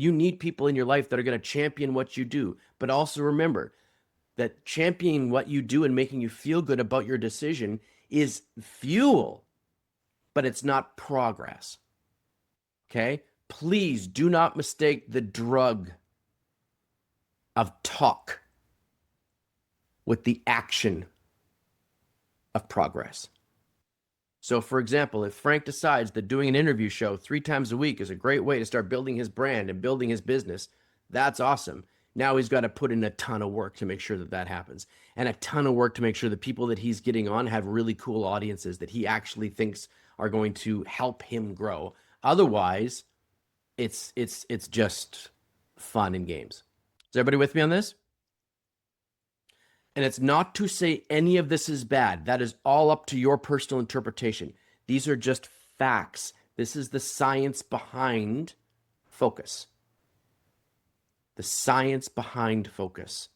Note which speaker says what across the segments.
Speaker 1: You need people in your life that are going to champion what you do. But also remember that championing what you do and making you feel good about your decision is fuel, but it's not progress. Okay? Please do not mistake the drug of talk with the action of progress. So, for example, if Frank decides that doing an interview show 3 times a week is a great way to start building his brand and building his business, that's awesome. Now he's got to put in a ton of work to make sure that that happens, and a ton of work to make sure the people that he's getting on have really cool audiences that he actually thinks are going to help him grow. Otherwise, it's just fun and games. Is everybody with me on this? And it's not to say any of this is bad. That is all up to your personal interpretation. These are just facts. This is the science behind focus. The science behind focus.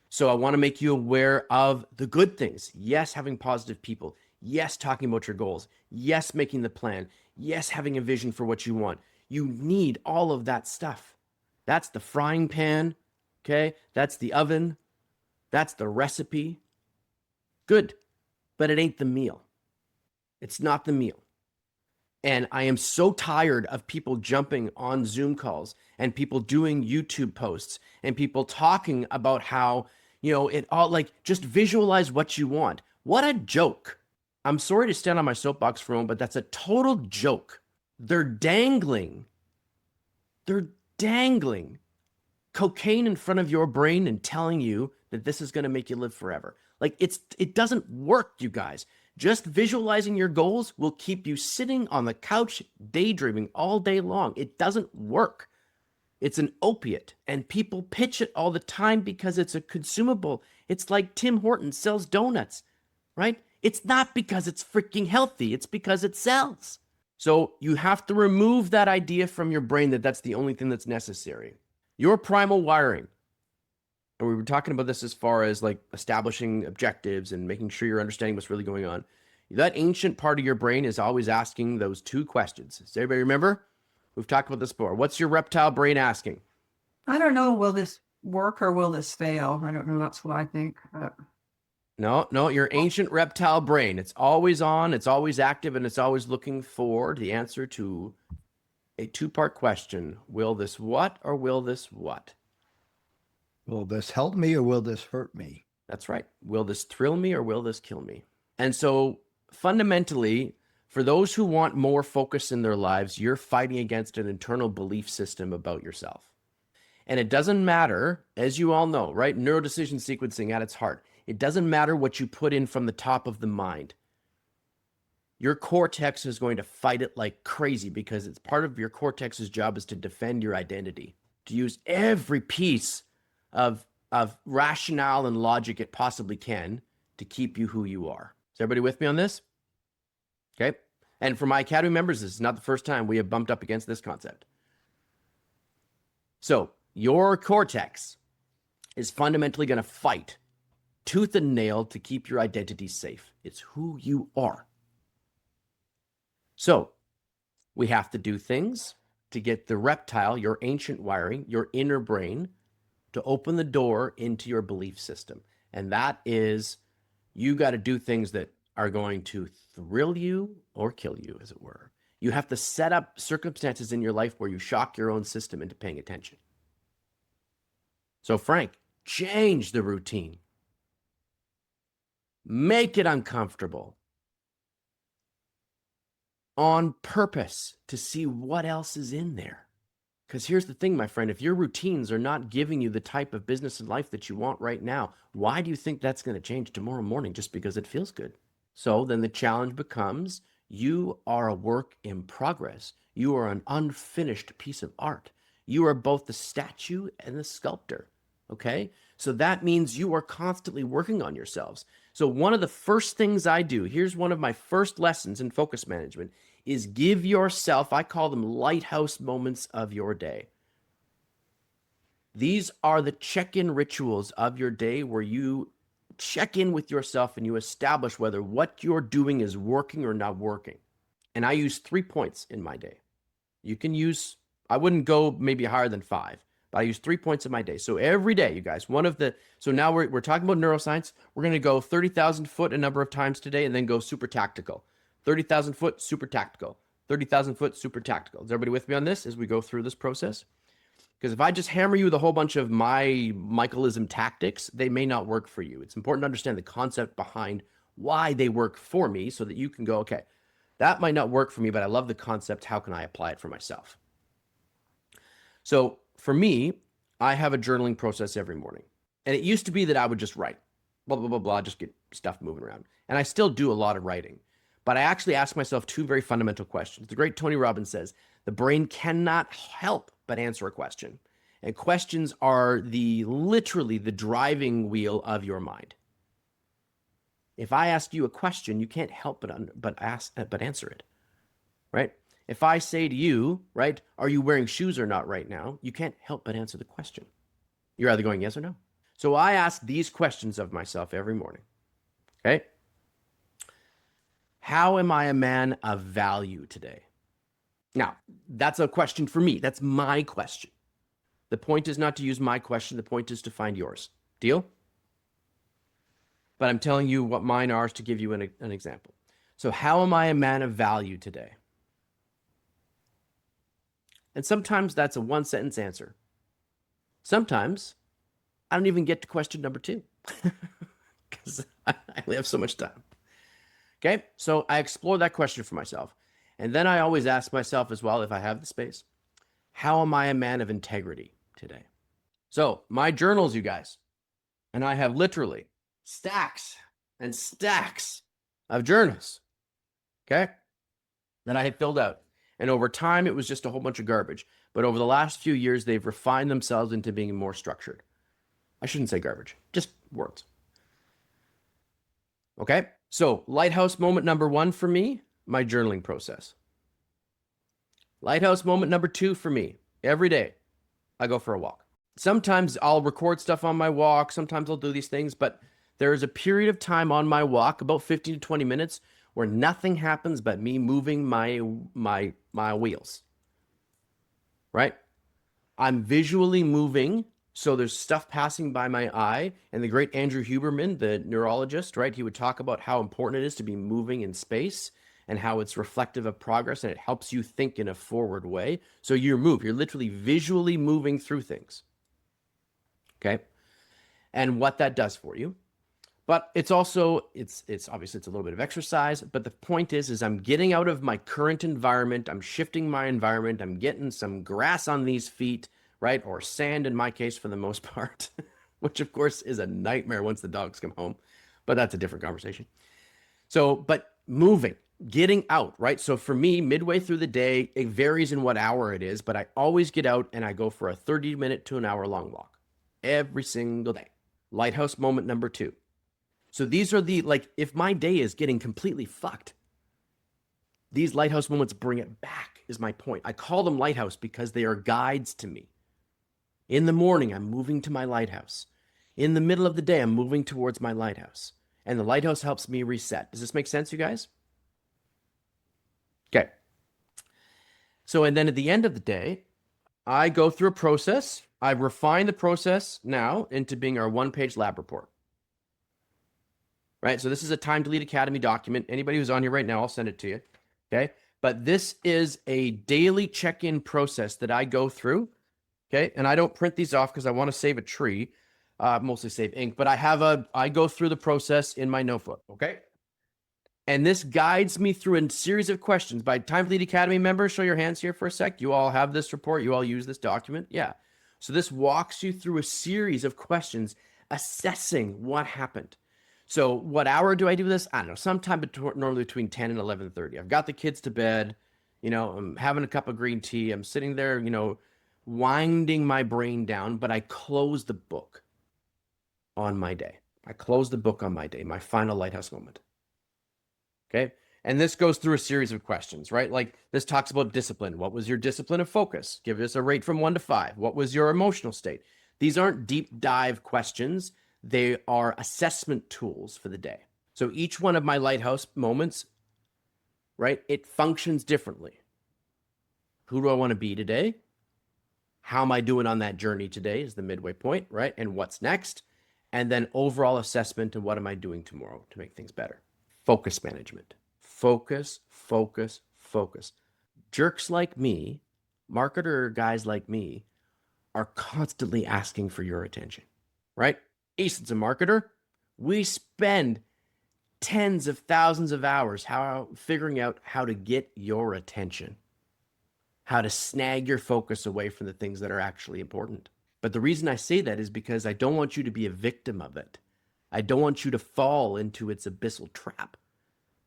Speaker 1: So I want to make you aware of the good things. Yes, having positive people. Yes, talking about your goals. Yes, making the plan. Yes, having a vision for what you want. You need all of that stuff. That's the frying pan, okay? That's the oven. That's the recipe. Good, but it ain't the meal. It's not the meal. And I am so tired of people jumping on Zoom calls and people doing YouTube posts and people talking about how, it all, like, just visualize what you want. What a joke. I'm sorry to stand on my soapbox for a moment, but that's a total joke. They're dangling cocaine in front of your brain and telling you that this is going to make you live forever. Like, it doesn't work, you guys. Just visualizing your goals will keep you sitting on the couch daydreaming all day long. It doesn't work. It's an opiate, and people pitch it all the time because it's a consumable. It's like Tim Hortons sells donuts, right? It's not because it's freaking healthy. It's because it sells. So you have to remove that idea from your brain that that's the only thing that's necessary. Your primal wiring, and we were talking about this as far as like establishing objectives and making sure you're understanding what's really going on. That ancient part of your brain is always asking those 2 questions. Does everybody remember? We've talked about this before. What's your reptile brain asking?
Speaker 2: I don't know. Will this work or will this fail? I don't know. That's what I think.
Speaker 1: No, your ancient reptile brain. It's always on, it's always active, and it's always looking for the answer to a 2-part question. Will this what or will this what?
Speaker 3: Will this help me or will this hurt me?
Speaker 1: That's right. Will this thrill me or will this kill me? And so fundamentally, for those who want more focus in their lives, you're fighting against an internal belief system about yourself. And it doesn't matter, as you all know, right? Neurodecision sequencing at its heart. It doesn't matter what you put in from the top of the mind. Your cortex is going to fight it like crazy because it's part of your cortex's job is to defend your identity, to use every piece of rationale and logic it possibly can to keep you who you are. Is everybody with me on this? Okay. And for my Academy members, this is not the first time we have bumped up against this concept. So your cortex is fundamentally going to fight tooth and nail to keep your identity safe. It's who you are. So we have to do things to get the reptile, your ancient wiring, your inner brain, to open the door into your belief system. And that is, you got to do things that are going to thrill you or kill you, as it were. You have to set up circumstances in your life where you shock your own system into paying attention. So Frank, change the routine. Make it uncomfortable on purpose to see what else is in there. Because here's the thing, my friend, if your routines are not giving you the type of business and life that you want right now, why do you think that's going to change tomorrow morning just because it feels good? So then the challenge becomes, you are a work in progress. You are an unfinished piece of art. You are both the statue and the sculptor, okay? So that means you are constantly working on yourselves. So one of the first things I do, here's one of my first lessons in focus management, is give yourself, I call them lighthouse moments of your day. These are the check-in rituals of your day where you check in with yourself and you establish whether what you're doing is working or not working. And I use 3 points in my day. You can use I wouldn't go maybe higher than 5, but I use 3 points of my day. So every day, you guys, so now we're talking about neuroscience. We're going to go 30,000 foot a number of times today and then go super tactical. 30,000 foot, super tactical. 30,000 foot, super tactical. Is everybody with me on this as we go through this process? Because if I just hammer you with a whole bunch of my Michaelism tactics, they may not work for you. It's important to understand the concept behind why they work for me so that you can go, okay, that might not work for me, but I love the concept. How can I apply it for myself? So for me, I have a journaling process every morning. And it used to be that I would just write, blah, blah, blah, blah, just get stuff moving around. And I still do a lot of writing. But I actually ask myself 2 very fundamental questions. The great Tony Robbins says, the brain cannot help but answer a question. And questions are literally the driving wheel of your mind. If I ask you a question, you can't help but answer it, right? If I say to you, right, are you wearing shoes or not right now? You can't help but answer the question. You're either going yes or no. So I ask these questions of myself every morning, okay? How am I a man of value today? Now, that's a question for me. That's my question. The point is not to use my question. The point is to find yours. Deal? But I'm telling you what mine are to give you an example. So how am I a man of value today? And sometimes that's a 1-sentence answer. Sometimes I don't even get to question number 2 because I only have so much time. Okay, so I explore that question for myself. And then I always ask myself as well, if I have the space, how am I a man of integrity today? So my journals, you guys, and I have literally stacks and stacks of journals, okay, that I had filled out. And over time, it was just a whole bunch of garbage. But over the last few years, they've refined themselves into being more structured. I shouldn't say garbage, just words. Okay, so lighthouse moment number 1 for me, my journaling process. Lighthouse moment number 2 for me, every day, I go for a walk. Sometimes I'll record stuff on my walk. Sometimes I'll do these things, but there is a period of time on my walk, about 15 to 20 minutes, where nothing happens but me moving my wheels, right? I'm visually moving, so there's stuff passing by my eye. And the great Andrew Huberman, the neurologist, right, he would talk about how important it is to be moving in space and how it's reflective of progress and it helps you think in a forward way. So you're literally visually moving through things, okay? And what that does for you. But it's also, it's obviously it's a little bit of exercise, but the point is I'm getting out of my current environment. I'm shifting my environment. I'm getting some grass on these feet, right? Or sand in my case for the most part, which of course is a nightmare once the dogs come home, but that's a different conversation. So, but moving, getting out, right? So for me, midway through the day, it varies in what hour it is, but I always get out and I go for a 30-minute to an hour long walk every single day. Lighthouse moment number 2. So these are if my day is getting completely fucked, these lighthouse moments bring it back, is my point. I call them lighthouse because they are guides to me. In the morning, I'm moving to my lighthouse. In the middle of the day, I'm moving towards my lighthouse. And the lighthouse helps me reset. Does this make sense, you guys? Okay. So, and then at the end of the day, I go through a process. I refine the process now into being our 1-page lab report. Right? So this is a Time to Lead Academy document. Anybody who's on here right now, I'll send it to you. Okay? But this is a daily check-in process that I go through. Okay? And I don't print these off because I want to save a tree, mostly save ink, but I go through the process in my notebook. Okay? And this guides me through a series of questions. By Time to Lead Academy members, show your hands here for a sec. You all have this report. You all use this document. Yeah. So this walks you through a series of questions assessing what happened. So what hour do I do this? I don't know, sometime normally between 10 and 11:30. I've got the kids to bed, I'm having a cup of green tea. I'm sitting there, winding my brain down, but I close the book on my day. I close the book on my day, my final lighthouse moment. Okay. And this goes through a series of questions, right? Like this talks about discipline. What was your discipline of focus? Give us a rate from 1 to 5. What was your emotional state? These aren't deep dive questions. They are assessment tools for the day. So each one of my lighthouse moments, right, it functions differently. Who do I want to be today? How am I doing on that journey today is the midway point, right? And what's next? And then overall assessment and what am I doing tomorrow to make things better? Focus management. Focus, focus, focus. Jerks like me, marketer guys like me, are constantly asking for your attention, right? Easton's a marketer. We spend tens of thousands of hours figuring out how to get your attention, how to snag your focus away from the things that are actually important. But the reason I say that is because I don't want you to be a victim of it. I don't want you to fall into its abyssal trap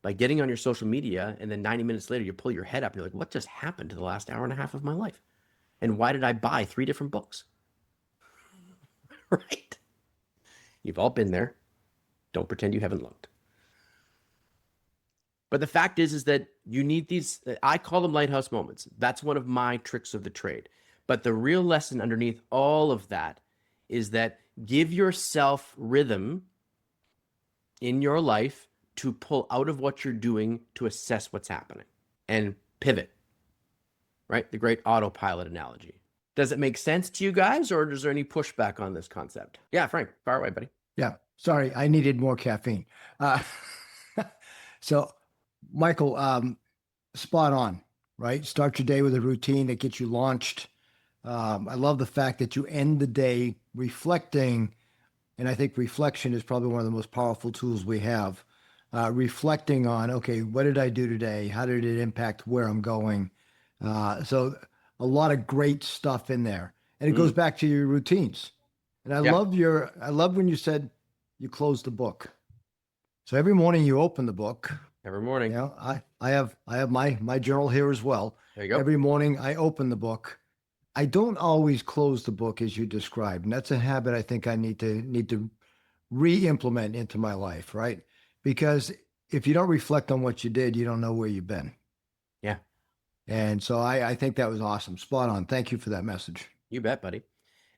Speaker 1: by getting on your social media and then 90 minutes later you pull your head up and you're like, what just happened to the last hour and a half of my life? And why did I buy 3 different books? Right? You've all been there. Don't pretend you haven't looked. But the fact is that you need these, I call them lighthouse moments. That's one of my tricks of the trade. But the real lesson underneath all of that is that give yourself rhythm in your life to pull out of what you're doing to assess what's happening and pivot, right? The great autopilot analogy. Does it make sense to you guys, or is there any pushback on this concept? Yeah, Frank, fire away, buddy.
Speaker 3: Yeah. Sorry, I needed more caffeine. So, Michael, spot on, right? Start your day with a routine that gets you launched. I love the fact that you end the day reflecting, and I think reflection is probably one of the most powerful tools we have. Reflecting on, okay, what did I do today? How did it impact where I'm going? So a lot of great stuff in there. And it goes back to your routines. And I love when you said you close the book. So every morning you open the book.
Speaker 1: Every morning.
Speaker 3: You know, I have my journal here as well.
Speaker 1: There you go.
Speaker 3: Every morning I open the book. I don't always close the book as you described. And that's a habit I think I need to re-implement into my life, right? Because if you don't reflect on what you did, you don't know where you've been.
Speaker 1: Yeah.
Speaker 3: And so I think that was awesome. Spot on. Thank you for that message.
Speaker 1: You bet, buddy.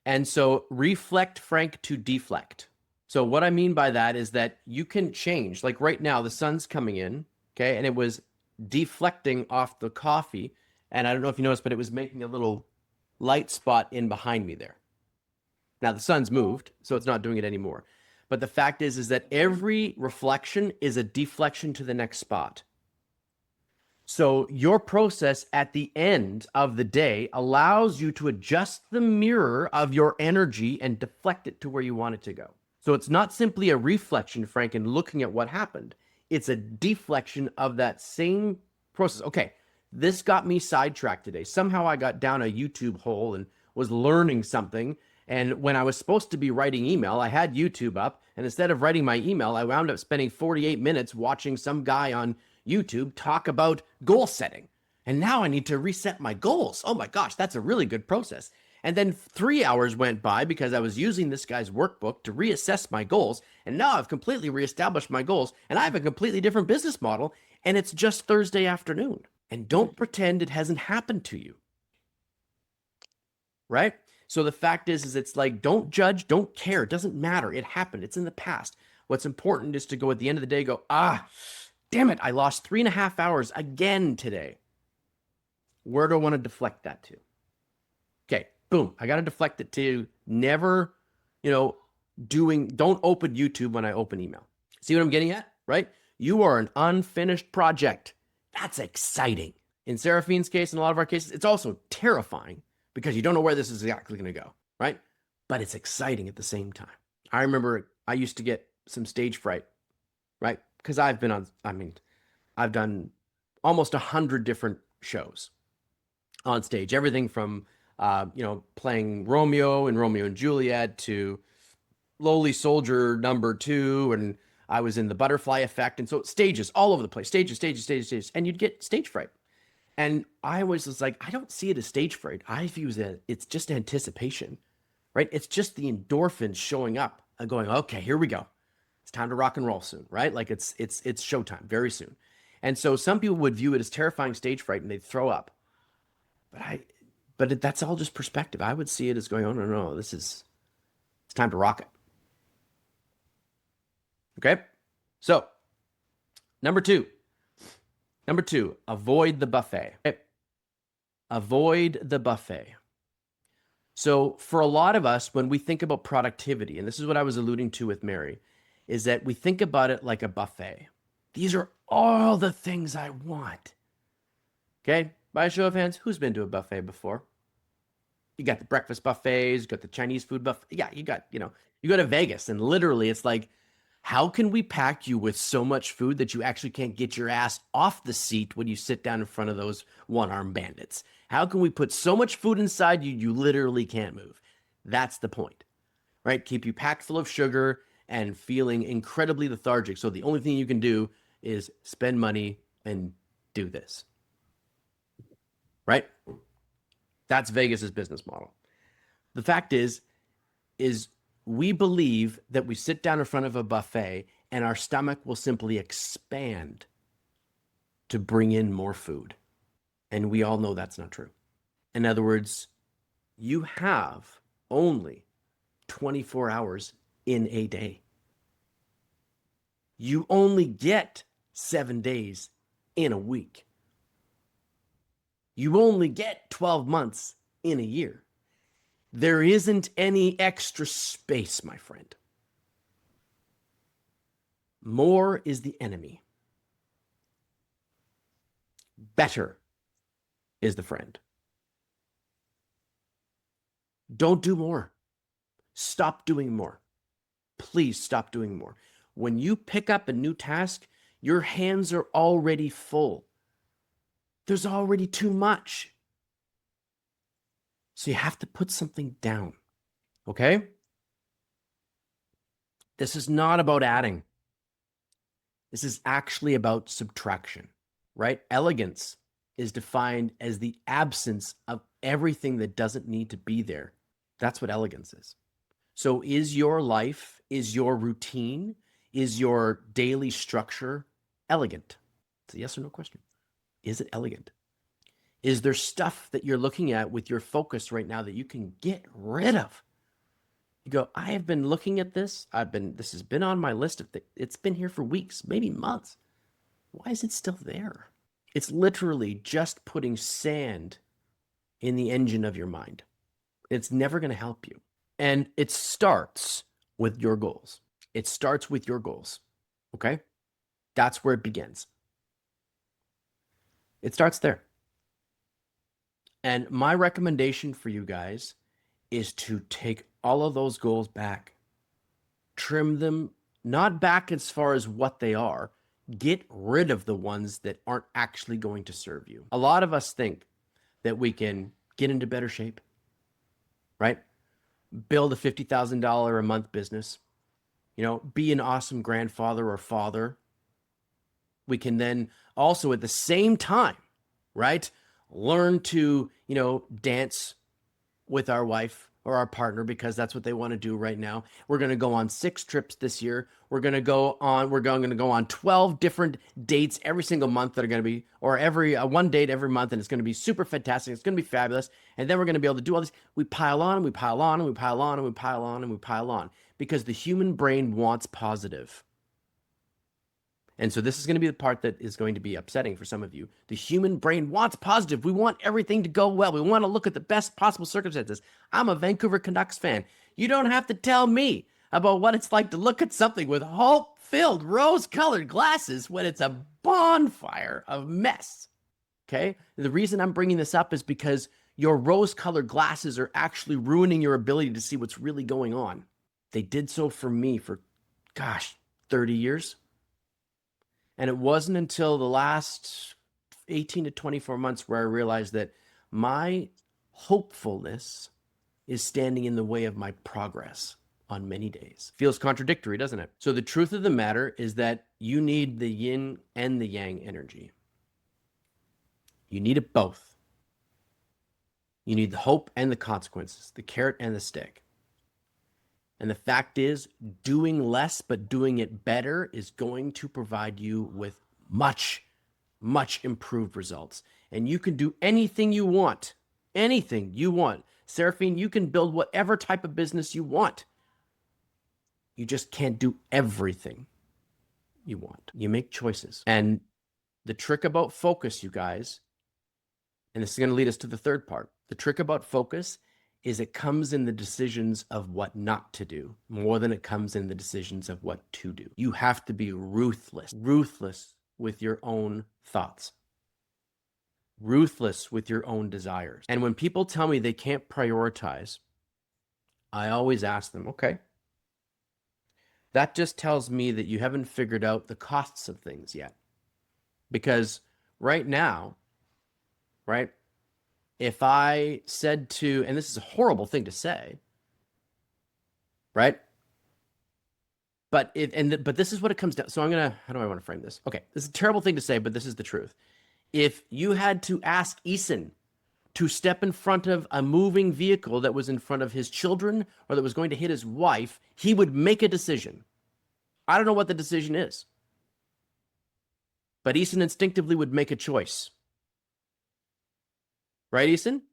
Speaker 1: And so reflect, Frank, to deflect. So what I mean by that is that you can change. Like right now, the sun's coming in, okay? And it was deflecting off the coffee. And I don't know if you noticed, but it was making a little light spot in behind me there. Now the sun's moved, so it's not doing it anymore. But the fact is that every reflection is a deflection to the next spot. So your process at the end of the day allows you to adjust the mirror of your energy and deflect it to where you want it to go. So it's not simply a reflection, Frank, and looking at what happened. It's a deflection of that same process. Okay, this got me sidetracked today. Somehow I got down a YouTube hole and was learning something. And when I was supposed to be writing email, I had YouTube up. And instead of writing my email, I wound up spending 48 minutes watching some guy on YouTube talk about goal setting. And now I need to reset my goals. Oh my gosh, that's a really good process. And then 3 hours went by because I was using this guy's workbook to reassess my goals. And now I've completely reestablished my goals and I have a completely different business model. And it's just Thursday afternoon. And don't pretend it hasn't happened to you. Right? So the fact is it's like, don't judge, don't care. It doesn't matter. It happened. It's in the past. What's important is to go at the end of the day, go, damn it, I lost 3.5 hours again today. Where do I want to deflect that to? Okay, boom. I got to deflect it to never, don't open YouTube when I open email. See what I'm getting at, right? You are an unfinished project. That's exciting. In Seraphine's case, in a lot of our cases, it's also terrifying because you don't know where this is exactly going to go, right? But it's exciting at the same time. I remember I used to get some stage fright, right? Because I've done almost 100 different shows on stage. Everything from, playing Romeo and Romeo and Juliet to Lowly Soldier #2. And I was in the Butterfly Effect. And so stages all over the place, stages. And you'd get stage fright. And I was like, I don't see it as stage fright. I view it's just anticipation, right? It's just the endorphins showing up and going, okay, here we go. It's time to rock and roll soon, right? Like it's showtime very soon. And so some people would view it as terrifying stage fright and they'd throw up. But that's all just perspective. I would see it as going, oh, no, it's time to rock it. Okay. So number two, avoid the buffet. Okay? Avoid the buffet. So for a lot of us, when we think about productivity, and this is what I was alluding to with Mary, is that we think about it like a buffet. These are all the things I want. Okay, by a show of hands, who's been to a buffet before? You got the breakfast buffets, you got the Chinese food buffet. Yeah, you go to Vegas and literally it's like, how can we pack you with so much food that you actually can't get your ass off the seat when you sit down in front of those one-armed bandits? How can we put so much food inside you, you literally can't move? That's the point, right? Keep you packed full of sugar and feeling incredibly lethargic. So the only thing you can do is spend money and do this, right? That's Vegas's business model. The fact is we believe that we sit down in front of a buffet and our stomach will simply expand to bring in more food. And we all know that's not true. In other words, you have only 24 hours in a day. You only get 7 days in a week. You only get 12 months in a year. There isn't any extra space, my friend. More is the enemy. Better is the friend. Don't do more. Stop doing more. Please stop doing more. When you pick up a new task, your hands are already full. There's already too much. So you have to put something down, okay? This is not about adding. This is actually about subtraction, right? Elegance is defined as the absence of everything that doesn't need to be there. That's what elegance is. So is your life, is your routine, is your daily structure elegant? It's a yes or no question. Is it elegant? Is there stuff that you're looking at with your focus right now that you can get rid of? You go, I have been looking at this. This has been on my list of things. It's been here for weeks, maybe months. Why is it still there? It's literally just putting sand in the engine of your mind. It's never going to help you. And it starts with your goals. It starts with your goals. Okay? That's where it begins. It starts there. And my recommendation for you guys is to take all of those goals back, trim them, not back as far as what they are, get rid of the ones that aren't actually going to serve you. A lot of us think that we can get into better shape, right? Build a $50,000 a month business, be an awesome grandfather or father. We can then also at the same time, right? Learn to, dance with our wife or our partner because that's what they want to do right now. We're going to go on 6 trips this year. We're going to go on 12 different dates every single month that are going to be, or every one date every month. And it's going to be super fantastic. It's going to be fabulous. And then we're going to be able to do all this. We pile on and we pile on and we pile on and we pile on and we pile on because the human brain wants positive. And so this is going to be the part that is going to be upsetting for some of you. The human brain wants positive. We want everything to go well. We want to look at the best possible circumstances. I'm a Vancouver Canucks fan. You don't have to tell me about what it's like to look at something with hope-filled, rose-colored glasses when it's a bonfire of mess. Okay? The reason I'm bringing this up is because your rose-colored glasses are actually ruining your ability to see what's really going on. They did so for me for, 30 years. And it wasn't until the last 18 to 24 months where I realized that my hopefulness is standing in the way of my progress on many days. Feels contradictory, doesn't it? So the truth of the matter is that you need the yin and the yang energy. You need it both. You need the hope and the consequences, the carrot and the stick. And the fact is, doing less but doing it better is going to provide you with much, much improved results. And you can do anything you want. Anything you want. Seraphine, you can build whatever type of business you want. You just can't do everything you want. You make choices. And the trick about focus, you guys, and this is going to lead us to the third part. The trick about focus is it comes in the decisions of what not to do more than it comes in the decisions of what to do. You have to be ruthless with your own thoughts, ruthless with your own desires. And when people tell me they can't prioritize, I always ask them, okay, that just tells me that you haven't figured out the costs of things yet. Because right now, right, if I said to, and this is a horrible thing to say, right? But this is what it comes down. So how do I want to frame this? Okay, this is a terrible thing to say, but this is the truth. If you had to ask Eason to step in front of a moving vehicle that was in front of his children or that was going to hit his wife, he would make a decision. I don't know what the decision is, but Eason instinctively would make a choice. Right, Eason?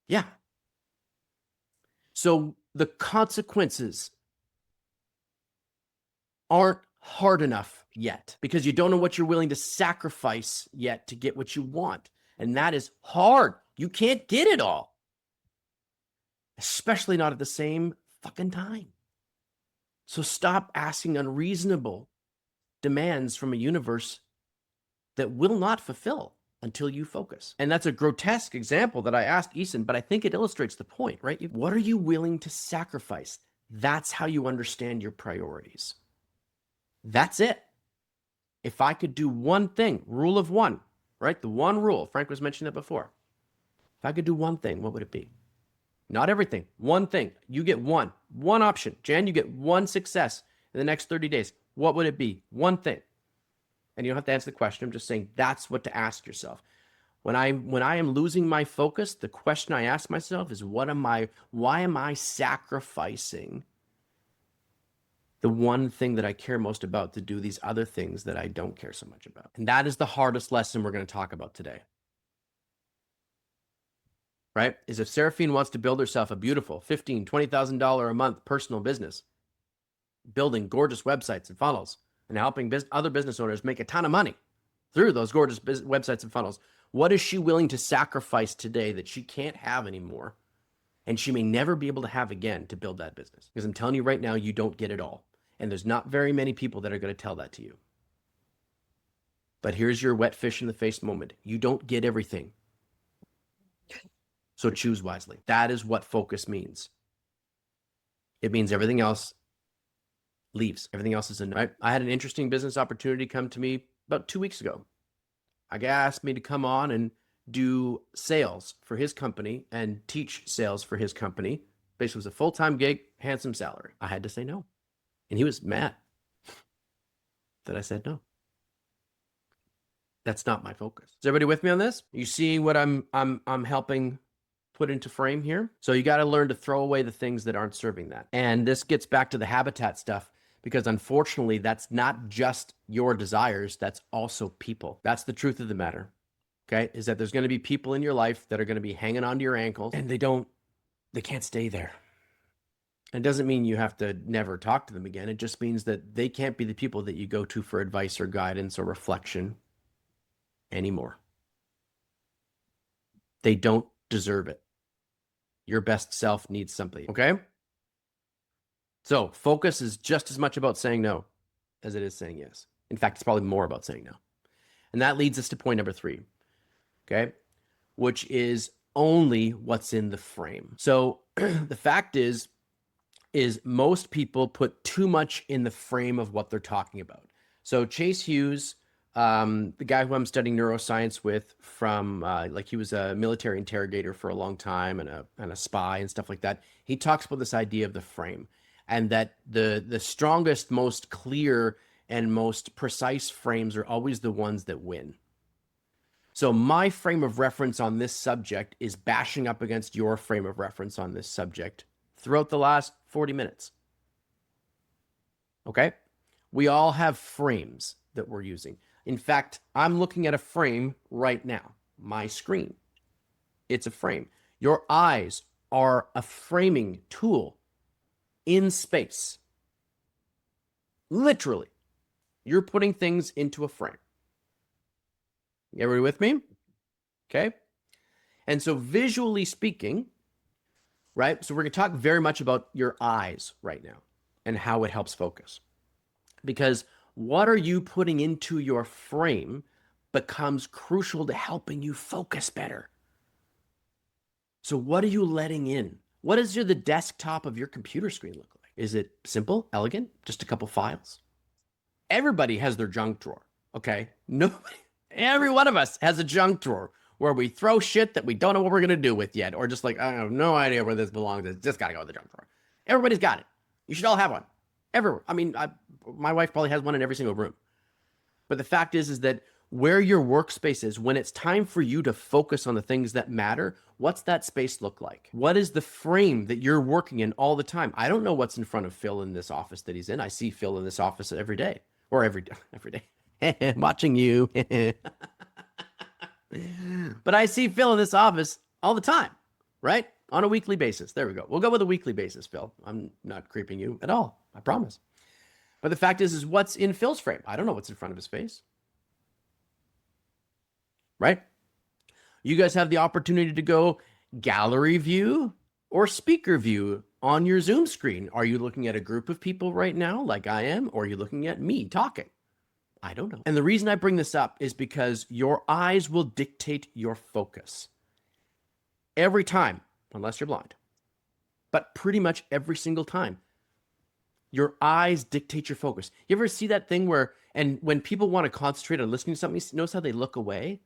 Speaker 1: Yeah. So the consequences aren't hard enough yet because you don't know what you're willing to sacrifice yet to get what you want. And that is hard. You can't get it all, especially not at the same fucking time. So stop asking unreasonable demands from a universe that will not fulfill until you focus. And that's a grotesque example that I asked Eason, but I think it illustrates the point, right? What are you willing to sacrifice? That's how you understand your priorities. That's it. If I could do one thing, rule of one, right? The one rule, Frank was mentioning that before. If I could do one thing, what would it be? Not everything, one thing. You get one option. Jan, you get one success in the next 30 days. What would it be? One thing. And you don't have to answer the question. I'm just saying that's what to ask yourself. When I am losing my focus, the question I ask myself is why am I sacrificing the one thing that I care most about to do these other things that I don't care so much about? And that is the hardest lesson we're going to talk about today. Right? Is if Seraphine wants to build herself a beautiful $15,000, $20,000 a month personal business, building gorgeous websites and funnels and helping other business owners make a ton of money through those gorgeous websites and funnels, what is she willing to sacrifice today that she can't have anymore and she may never be able to have again to build that business? Because I'm telling you right now, you don't get it all. And there's not very many people that are going to tell that to you. But here's your wet fish in the face moment. You don't get everything. So choose wisely. That is what focus means. It means everything else leaves. Everything else is a no. Right? I had an interesting business opportunity come to me about 2 weeks ago. A guy asked me to come on and do sales for his company and teach sales for his company. Basically, it was a full-time gig, handsome salary. I had to say no. And he was mad that I said no. That's not my focus. Is everybody with me on this? You see what I'm helping put into frame here? So you got to learn to throw away the things that aren't serving that. And this gets back to the habitat stuff, because unfortunately, that's not just your desires. That's also people. That's the truth of the matter. Okay. Is that there's going to be people in your life that are going to be hanging onto your ankles and they can't stay there. It doesn't mean you have to never talk to them again. It just means that they can't be the people that you go to for advice or guidance or reflection anymore. They don't deserve it. Your best self needs something, okay? So focus is just as much about saying no as it is saying yes. In fact, it's probably more about saying no. And that leads us to point number 3, okay? Which is only what's in the frame. So the fact is most people put too much in the frame of what they're talking about. So Chase Hughes, the guy who I'm studying neuroscience with from, like he was a military interrogator for a long time and a spy and stuff like that. He talks about this idea of the frame and that the strongest, most clear and most precise frames are always the ones that win. So my frame of reference on this subject is bashing up against your frame of reference on this subject throughout the last 40 minutes. Okay? We all have frames that we're using. In fact, I'm looking at a frame right now, my screen. It's a frame. Your eyes are a framing tool in space. Literally, you're putting things into a frame. Everybody with me? Okay. And so visually speaking, right? So we're going to talk very much about your eyes right now and how it helps focus. Because what are you putting into your frame becomes crucial to helping you focus better. So what are you letting in? What does the desktop of your computer screen look like? Is it simple, elegant, just a couple files? Everybody has their junk drawer, okay? Nobody, every one of us has a junk drawer where we throw shit that we don't know what we're going to do with yet, or just like, I have no idea where this belongs. It's just got to go in the junk drawer. Everybody's got it. You should all have one. Everywhere. I mean, my wife probably has one in every single room. But the fact is that where your workspace is, when it's time for you to focus on the things that matter, what's that space look like? What is the frame that you're working in all the time? I don't know what's in front of Phil in this office that he's in. I see Phil in this office every day, or every day. I'm watching you. But I see Phil in this office all the time, right? On a weekly basis. There we go. We'll go with a weekly basis, Phil. I'm not creeping you at all. I promise. But the fact is what's in Phil's frame? I don't know what's in front of his face. Right? You guys have the opportunity to go gallery view or speaker view on your Zoom screen. Are you looking at a group of people right now like I am, or are you looking at me talking? I don't know. And the reason I bring this up is because your eyes will dictate your focus. Every time, unless you're blind, but pretty much every single time, your eyes dictate your focus. You ever see that thing where, and when people want to concentrate on listening to something, you notice how they look away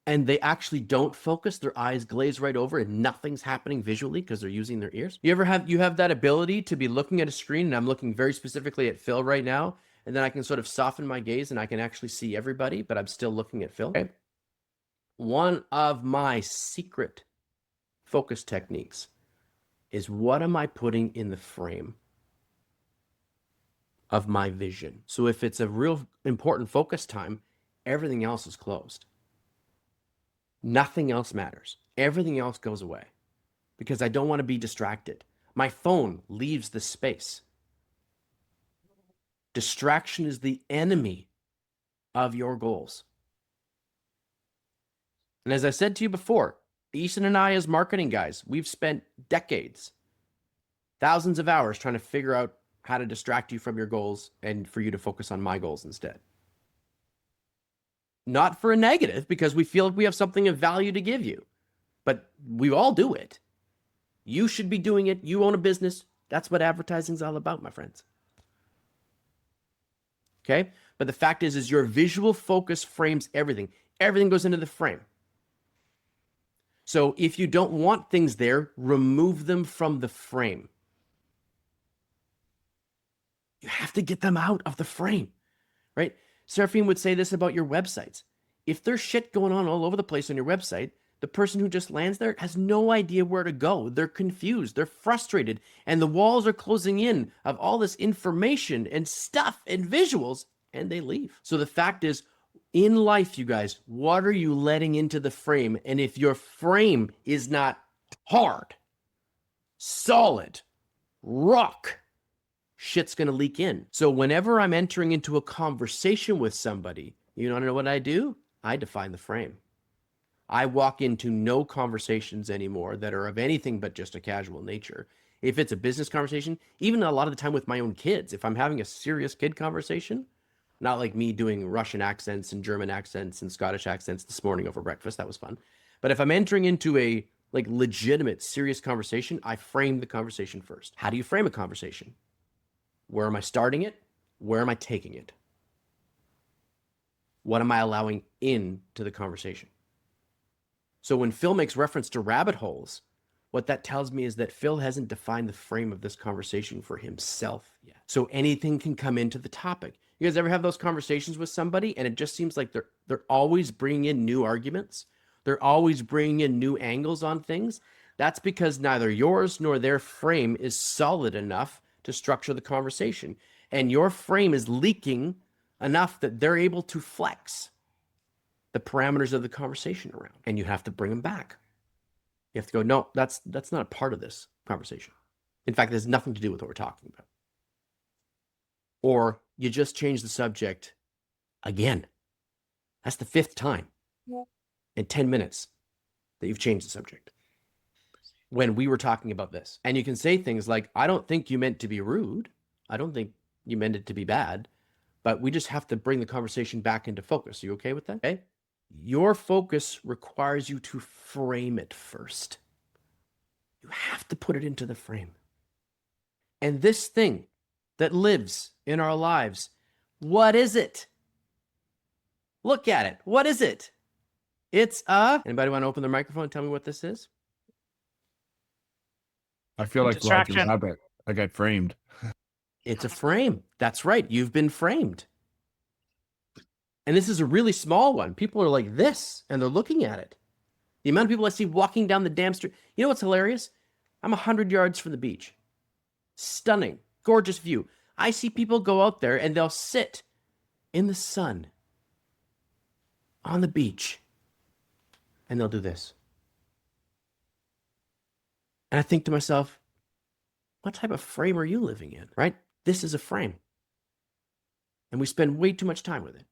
Speaker 1: and they actually don't focus, their eyes glaze right over and nothing's happening visually because they're using their ears? You have that ability to be looking at a screen, and I'm looking very specifically at Phil right now, and then I can sort of soften my gaze and I can actually see everybody, but I'm still looking at Phil. Okay. One of my secret focus techniques is, what am I putting in the frame of my vision? So if it's a real important focus time, everything else is closed. Nothing else matters. Everything else goes away because I don't want to be distracted. My phone leaves the space. Distraction is the enemy of your goals. And as I said to you before, Easton and I as marketing guys, we've spent decades, thousands of hours trying to figure out how to distract you from your goals and for you to focus on my goals instead. Not for a negative, because we feel like we have something of value to give you, but we all do it. You should be doing it. You own a business. That's what advertising is all about, my friends. Okay? But the fact is your visual focus frames everything. Everything goes into the frame. So if you don't want things there, remove them from the frame. You have to get them out of the frame, right? Seraphine would say this about your websites. If there's shit going on all over the place on your website, the person who just lands there has no idea where to go. They're confused. They're frustrated. And the walls are closing in of all this information and stuff and visuals, and they leave. So the fact is, in life, you guys, what are you letting into the frame? And if your frame is not hard, solid, rock, shit's going to leak in. So whenever I'm entering into a conversation with somebody, you want to know what I do? I define the frame. I walk into no conversations anymore that are of anything but just a casual nature. If it's a business conversation, even a lot of the time with my own kids, if I'm having a serious kid conversation, not like me doing Russian accents and German accents and Scottish accents this morning over breakfast, that was fun. But if I'm entering into a like legitimate, serious conversation, I frame the conversation first. How do you frame a conversation? Where am I starting it? Where am I taking it? What am I allowing into the conversation? So when Phil makes reference to rabbit holes, what that tells me is that Phil hasn't defined the frame of this conversation for himself yet. So anything can come into the topic. You guys ever have those conversations with somebody and it just seems like they're always bringing in new arguments? They're always bringing in new angles on things? That's because neither yours nor their frame is solid enough to structure the conversation. And your frame is leaking enough that they're able to flex the parameters of the conversation around. And you have to bring them back. You have to go, no, that's not a part of this conversation. In fact, it has nothing to do with what we're talking about. Or you just change the subject again. That's the 5th time in 10 minutes that you've changed the subject. when we were talking about this. And you can say things like, I don't think you meant to be rude. I don't think you meant it to be bad, but we just have to bring the conversation back into focus. Are you okay with that? Okay. Your focus requires you to frame it first. You have to put it into the frame. And this thing that lives in our lives, what is it? Look at it. What is it? It's anybody want to open the microphone and tell me what this is?
Speaker 4: I feel like
Speaker 5: Distraction.
Speaker 4: rabbit. I got framed.
Speaker 1: It's a frame. That's right. You've been framed. And this is a really small one. People are like this, and they're looking at it. The amount of people I see walking down the damn street. You know what's hilarious? I'm 100 yards from the beach. Stunning, gorgeous view. I see people go out there, and they'll sit in the sun on the beach, and they'll do this. And I think to myself, what type of frame are you living in, right? This is a frame. And we spend way too much time with it.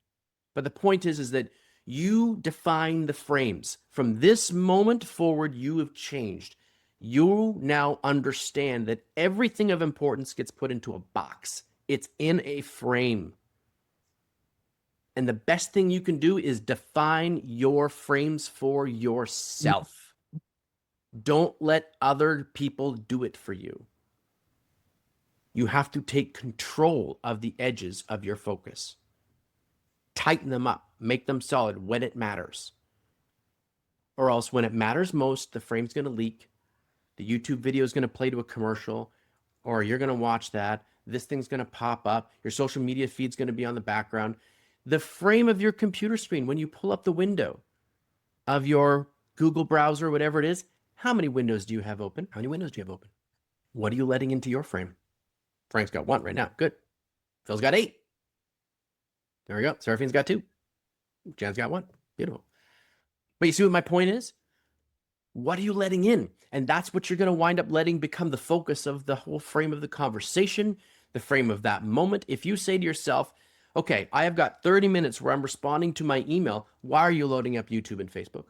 Speaker 1: But the point is that you define the frames. From this moment forward, you have changed. You now understand that everything of importance gets put into a box. It's in a frame. And the best thing you can do is define your frames for yourself. Don't let other people do it for you. You have to take control of the edges of your focus. Tighten them up. Make them solid when it matters. Or else when it matters most, the frame's going to leak. The YouTube video is going to play to a commercial. Or you're going to watch that. This thing's going to pop up. Your social media feed's going to be on the background. The frame of your computer screen, when you pull up the window of your Google browser, whatever it is, how many windows do you have open? How many windows do you have open? What are you letting into your frame? Frank's got 1 right now. Good. Phil's got 8. There we go. Seraphine's got 2. Jan's got 1. Beautiful. But you see what my point is? What are you letting in? And that's what you're going to wind up letting become the focus of the whole frame of the conversation, the frame of that moment. If you say to yourself, okay, I have got 30 minutes where I'm responding to my email, why are you loading up YouTube and Facebook?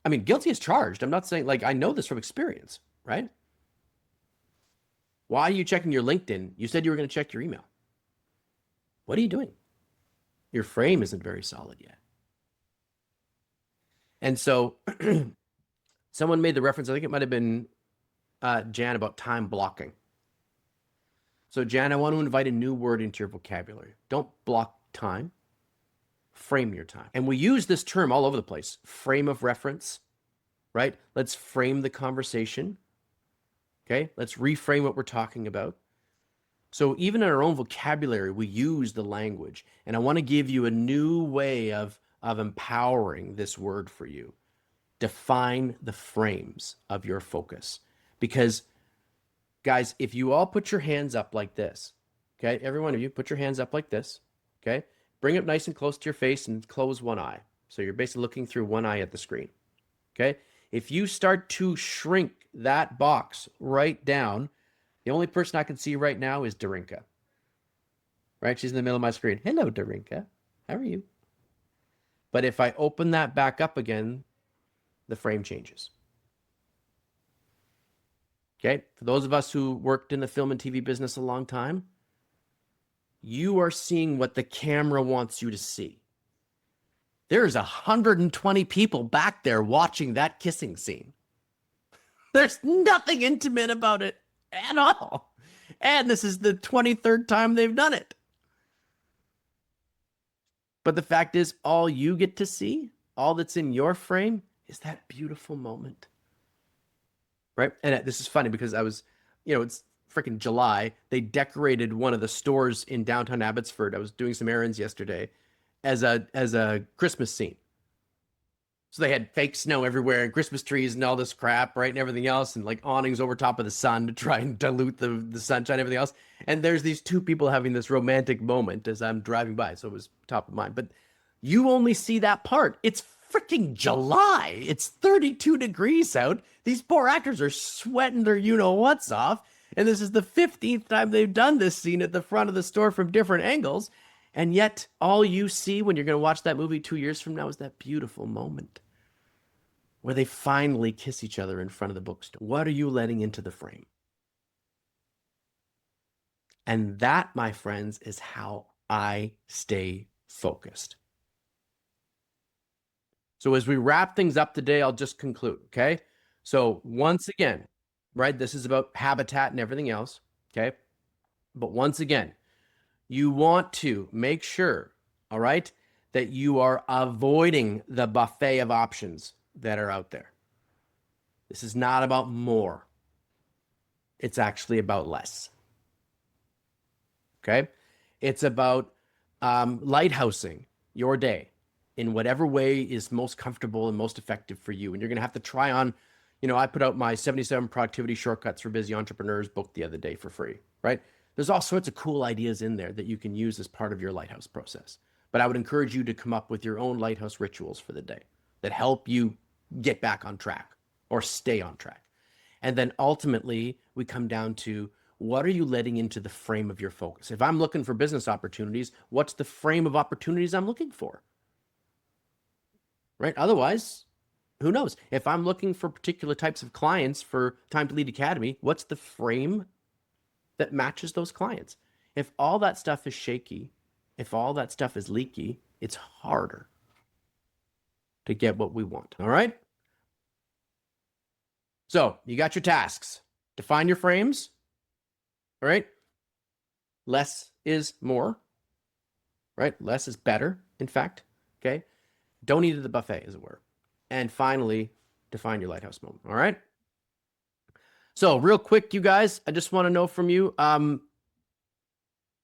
Speaker 1: I mean, guilty as charged. I'm not saying, like, I know this from experience, right? Why are you checking your LinkedIn? You said you were going to check your email. What are you doing? Your frame isn't very solid yet. And so someone made the reference, I think it might have been Jan, about time blocking. So Jan, I want to invite a new word into your vocabulary. Don't block time. Frame your time. And we use this term all over the place. Frame of reference, right? Let's frame the conversation. Okay, let's reframe what we're talking about. So even in our own vocabulary, we use the language. And I want to give you a new way of empowering this word for you. Define the frames of your focus. Because, guys, if you all put your hands up like this, okay, every one of you, put your hands up like this, okay? Bring it nice and close to your face and close one eye. So you're basically looking through one eye at the screen, okay? If you start to shrink that box right down, the only person I can see right now is Darinka. Right? She's in the middle of my screen. Hello, Darinka. How are you? But if I open that back up again, the frame changes. Okay? For those of us who worked in the film and TV business a long time, you are seeing what the camera wants you to see. There's 120 people back there watching that kissing scene. There's nothing intimate about it at all. And this is the 23rd time they've done it. But the fact is, all you get to see, all that's in your frame, is that beautiful moment. Right? And this is funny because I was, it's freaking July. They decorated one of the stores in downtown Abbotsford. I was doing some errands yesterday as a Christmas scene. So they had fake snow everywhere and Christmas trees and all this crap, right? And everything else, and like awnings over top of the sun to try and dilute the sunshine and everything else. And there's these two people having this romantic moment as I'm driving by. So it was top of mind. But you only see that part. It's freaking July. It's 32 degrees out. These poor actors are sweating their you-know-what's off. And this is the 15th time they've done this scene at the front of the store from different angles. And yet all you see when you're going to watch that movie 2 years from now is that beautiful moment. where they finally kiss each other in front of the bookstore. What are you letting into the frame? And that, my friends, is how I stay focused. So as we wrap things up today, I'll just conclude, okay? So once again, right, this is about habitat and everything else, okay? But once again, you want to make sure, all right, that you are avoiding the buffet of options that are out there. This is not about more. It's actually about less. Okay? It's about lighthousing your day in whatever way is most comfortable and most effective for you. And you're going to have to try on, I put out my 77 productivity shortcuts for busy entrepreneurs book the other day for free, right? There's all sorts of cool ideas in there that you can use as part of your lighthouse process. But I would encourage you to come up with your own lighthouse rituals for the day that help you get back on track or stay on track. And then ultimately, we come down to, what are you letting into the frame of your focus? If I'm looking for business opportunities, what's the frame of opportunities I'm looking for? Right? Otherwise, who knows? If I'm looking for particular types of clients for Time to Lead Academy, what's the frame that matches those clients? If all that stuff is shaky, if all that stuff is leaky, it's harder to get what we want. All right? So you got your tasks. Define your frames. All right? Less is more. Right? Less is better, in fact. Okay? Don't eat at the buffet, as it were. And finally, define your lighthouse moment. All right? So real quick, you guys, I just want to know from you,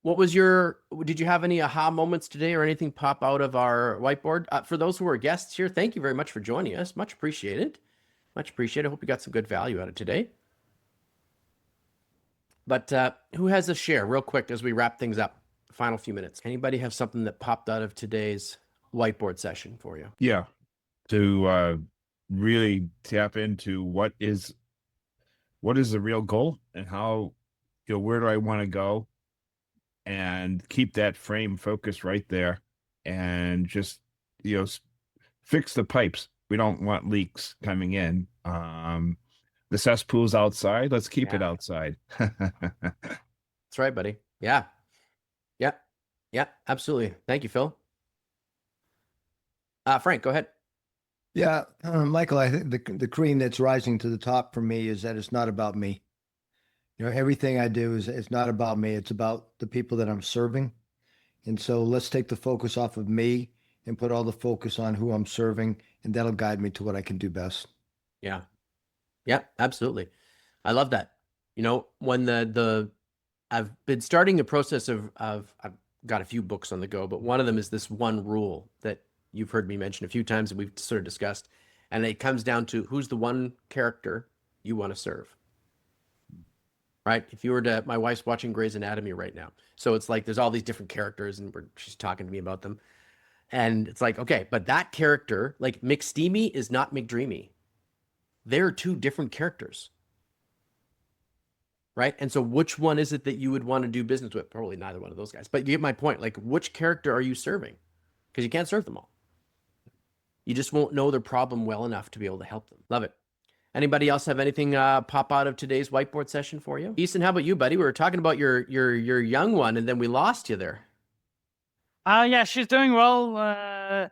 Speaker 1: did you have any aha moments today or anything pop out of our whiteboard? For those who are guests here, thank you very much for joining us. Much appreciated. Much appreciated. I hope you got some good value out of today. But who has a share real quick as we wrap things up? Final few minutes. Anybody have something that popped out of today's whiteboard session for you?
Speaker 4: Yeah. To really tap into what is the real goal and how, where do I want to go, and keep that frame focused right there, and just, fix the pipes. We don't want leaks coming in. The cesspool's outside. Let's keep it outside.
Speaker 1: That's right, buddy. Yeah. Yeah, absolutely. Thank you, Phil. Frank, go ahead.
Speaker 3: Yeah, Michael, I think the cream that's rising to the top for me is that it's not about me. Everything I do it's not about me. It's about the people that I'm serving. And so let's take the focus off of me and put all the focus on who I'm serving, and that'll guide me to what I can do best.
Speaker 1: Yeah, absolutely. I love that. When I've been starting a process of I've got a few books on the go, but one of them is this one rule that you've heard me mention a few times and we've sort of discussed. And it comes down to, who's the one character you want to serve? Right? If you were to, my wife's watching Grey's Anatomy right now. So it's like, there's all these different characters and she's talking to me about them. And it's like, okay, but that character, like McSteamy is not McDreamy. They're two different characters. Right? And so which one is it that you would want to do business with? Probably neither one of those guys. But you get my point. Like, which character are you serving? Because you can't serve them all. You just won't know their problem well enough to be able to help them. Love it. Anybody else have anything pop out of today's whiteboard session for you? Easton, how about you, buddy? We were talking about your young one, and then we lost you there.
Speaker 5: Yeah, she's doing well.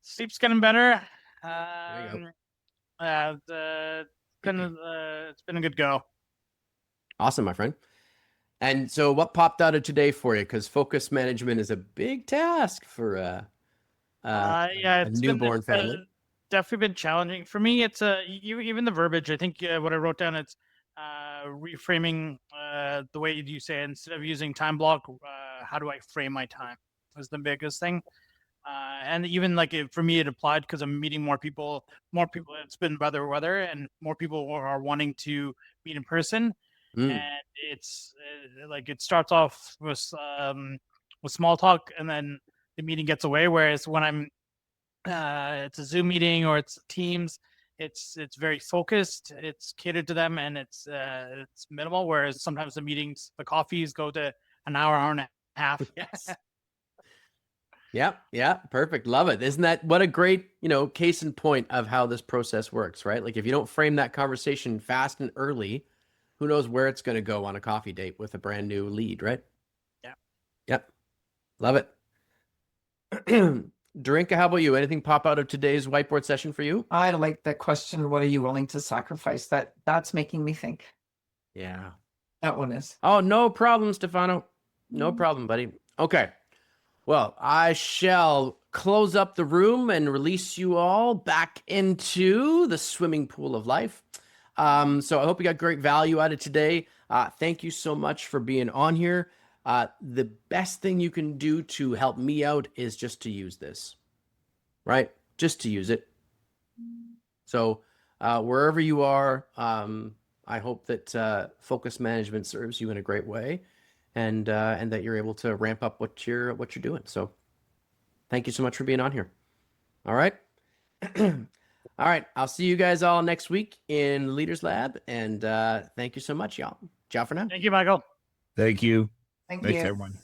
Speaker 5: Sleep's getting better.
Speaker 1: There you
Speaker 5: It's been a good go.
Speaker 1: Awesome, my friend. And so what popped out of today for you? Because focus management is a big task for a newborn family.
Speaker 5: Definitely been challenging for me. It's even the verbiage. I think what I wrote down, it's reframing the way you say it. Instead of using time block, how do I frame my time was the biggest thing. And even for me, it applied because I'm meeting more people. It's been better weather, and more people are wanting to meet in person. And it's it starts off with small talk, and then the meeting gets away. Whereas when I'm it's a Zoom meeting or it's Teams, it's very focused, it's catered to them, and it's minimal. Whereas sometimes the coffees go to an hour and a half.
Speaker 1: Yes. Yep. Yeah. Perfect. Love it. Isn't that what a great, case in point of how this process works, right? Like if you don't frame that conversation fast and early, who knows where it's going to go on a coffee date with a brand new lead, right?
Speaker 5: Yeah.
Speaker 1: Yep. Love it. Darinka, how about you? Anything pop out of today's whiteboard session for you?
Speaker 2: I like that question. What are you willing to sacrifice? That's making me think.
Speaker 1: Yeah.
Speaker 2: That one is.
Speaker 1: Oh, no problem, Stefano. No problem, buddy. Okay. Well, I shall close up the room and release you all back into the swimming pool of life. So I hope you got great value out of today. Thank you so much for being on here. The best thing you can do to help me out is just to use this, right? Just to use it. So wherever you are, I hope that focus management serves you in a great way, and that you're able to ramp up what you're doing. So thank you so much for being on here. All right. All right. I'll see you guys all next week in Leaders Lab. And thank you so much, y'all. Ciao for now.
Speaker 5: Thank you, Michael.
Speaker 4: Thank you.
Speaker 2: Thank
Speaker 4: Thanks,
Speaker 2: you.
Speaker 4: everyone.